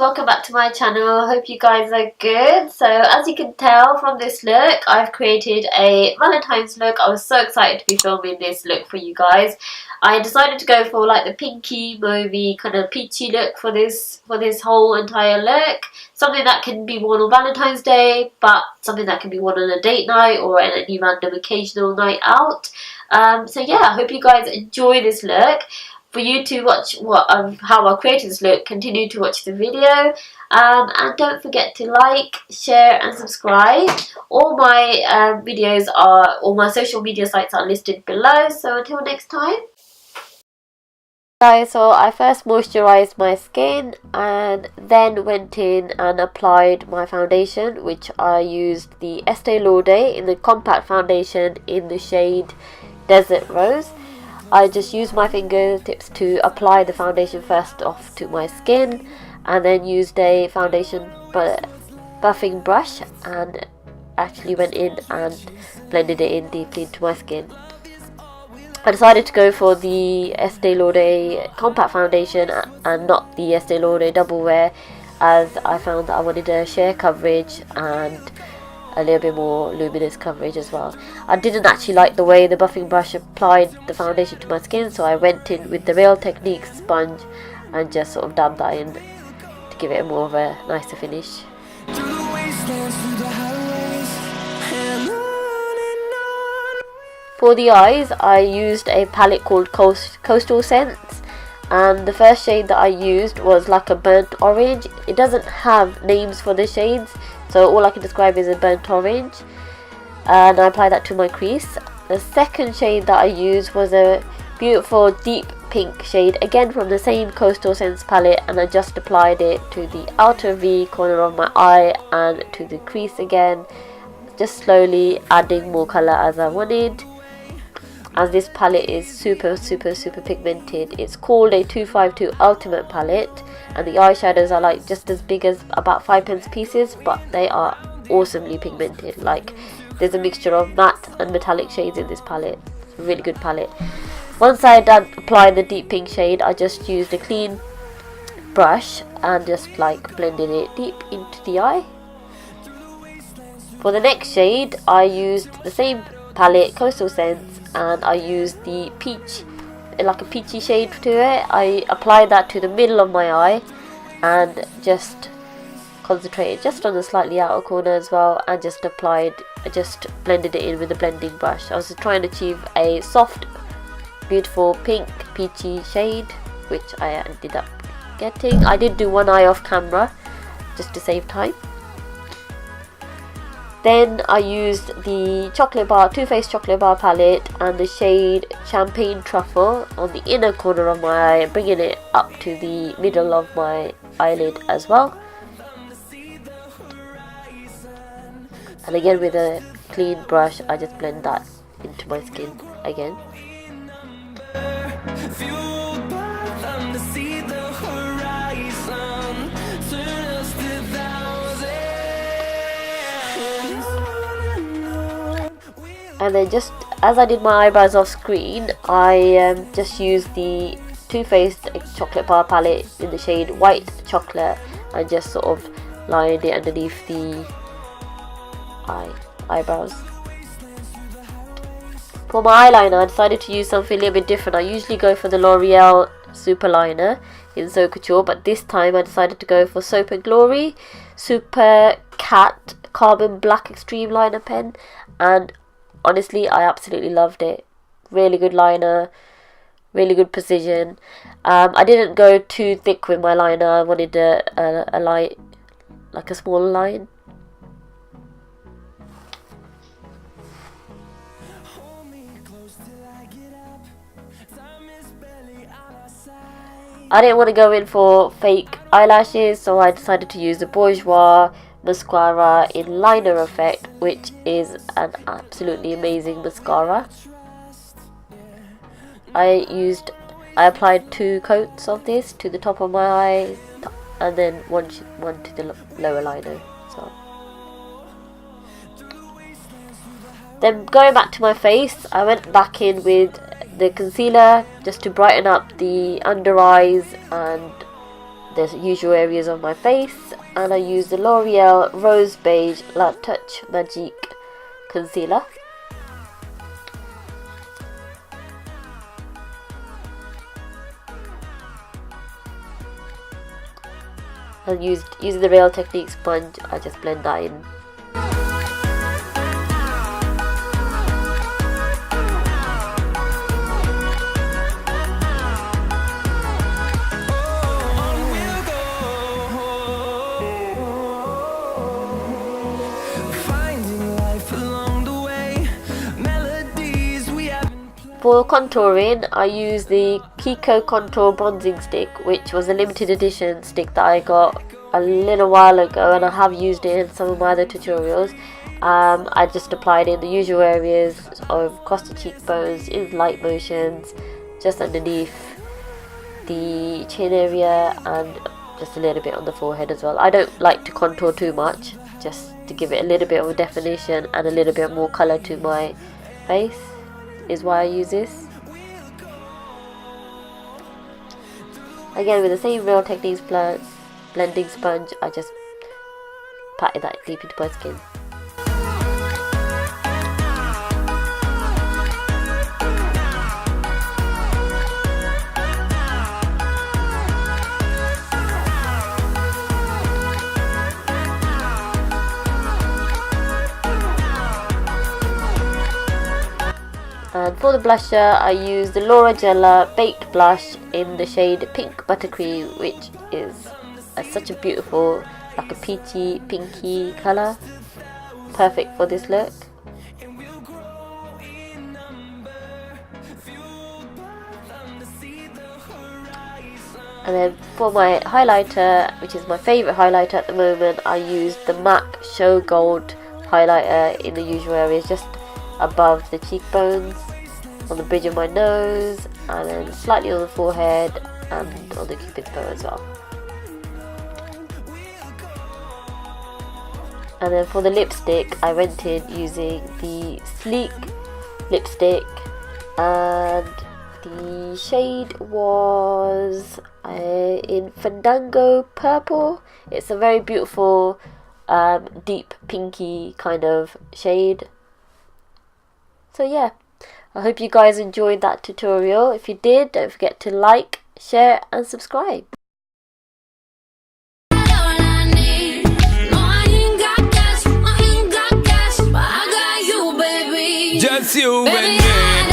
welcome back to my channel. Hope you guys are good. So as you can tell from this look, I've created a Valentine's look. I was so excited to be filming this look for you guys. I decided to go for like the pinky, mauvey, kind of peachy look for this whole entire look. Something that can be worn on Valentine's Day, but something that can be worn on a date night or on any random occasional night out. So yeah, I hope you guys enjoy this look. For you to watch how I created this look, continue to watch the video, and don't forget to like, share and subscribe. All my videos are, all my social media sites are listed below, so until next time. Guys, so I first moisturized my skin and then went in and applied my foundation, which I used the Estee Lauder in the compact foundation in the shade Desert Rose. I just used my fingertips to apply the foundation first off to my skin, and then used a foundation buffing brush and actually went in and blended it in deeply into my skin. I decided to go for the Estee Lauder compact foundation and not the Estee Lauder double wear, as I found that I wanted a sheer coverage and a little bit more luminous coverage as well. I didn't actually like the way the buffing brush applied the foundation to my skin, so I went in with the Real Techniques sponge and just sort of dabbed that in to give it more of a nicer finish. For the eyes, I used a palette called Coastal Scents, and the first shade that I used was like a burnt orange. It doesn't have names for the shades, so all I can describe is a burnt orange, and I applied that to my crease. The second shade that I used was a beautiful deep pink shade, again from the same Coastal Scents palette, and I just applied it to the outer V corner of my eye and to the crease again, just slowly adding more colour as I wanted. As this palette is super pigmented. It's called a 252 Ultimate palette, and the eyeshadows are like just as big as about 5p pieces, but they are awesomely pigmented. Like, there's a mixture of matte and metallic shades in this palette. It's a really good palette. Once I done applying the deep pink shade, I just used a clean brush and just like blended it deep into the eye. For the next shade, I used the same palette, Coastal Scents, and I used the peach, like a peachy shade to it. I applied that to the middle of my eye and just concentrated just on the slightly outer corner as well, and just blended it in with a blending brush. I was trying to achieve a soft, beautiful pink peachy shade, which I ended up getting. I did do one eye off camera just to save time. Then I used the Too Faced Chocolate Bar palette and the shade Champagne Truffle on the inner corner of my eye, bringing it up to the middle of my eyelid as well. And again with a clean brush, I just blend that into my skin again. And then just as I did my eyebrows off screen, I just used the Too Faced Chocolate Bar palette in the shade White Chocolate and just sort of lined it underneath the eyebrows. For my eyeliner, I decided to use something a little bit different. I usually go for the L'Oreal Super Liner in So Couture, but this time I decided to go for Soap & Glory Super Cat Carbon Black Extreme Liner Pen, and honestly, I absolutely loved it. Really good liner, really good precision. I didn't go too thick with my liner. I wanted a light, like a small line. I didn't want to go in for fake eyelashes, so I decided to use the Bourjois mascara in Liner Effect, which is an absolutely amazing mascara. I applied 2 coats of this to the top of my eye and then one to the lower liner. So then going back to my face, I went back in with the concealer just to brighten up the under eyes and the usual areas of my face, and I use the L'Oreal Rose Beige La Touche Magique concealer. And using the Real Technique sponge, I just blend that in. For contouring, I use the Kiko Contour Bronzing Stick, which was a limited edition stick that I got a little while ago, and I have used it in some of my other tutorials. I just applied it in the usual areas of across the cheekbones, in light motions, just underneath the chin area, and just a little bit on the forehead as well. I don't like to contour too much, just to give it a little bit of definition and a little bit more colour to my face is why I use this. Again, with the same Real Techniques blending sponge, I just patted that deep into my skin. And for the blusher, I use the Laura Geller Baked Blush in the shade Pink Buttercream, which is such a beautiful, like a peachy, pinky colour. Perfect for this look. And then for my highlighter, which is my favourite highlighter at the moment, I use the MAC Show Gold highlighter in the usual areas, just above the cheekbones, on the bridge of my nose, and then slightly on the forehead and on the cupid's bow as well. And then for the lipstick, I went in using the Sleek lipstick, and the shade was in Fandango Purple. It's a very beautiful deep pinky kind of shade. So yeah, I hope you guys enjoyed that tutorial. If you did, don't forget to like, share and subscribe. Just you and me.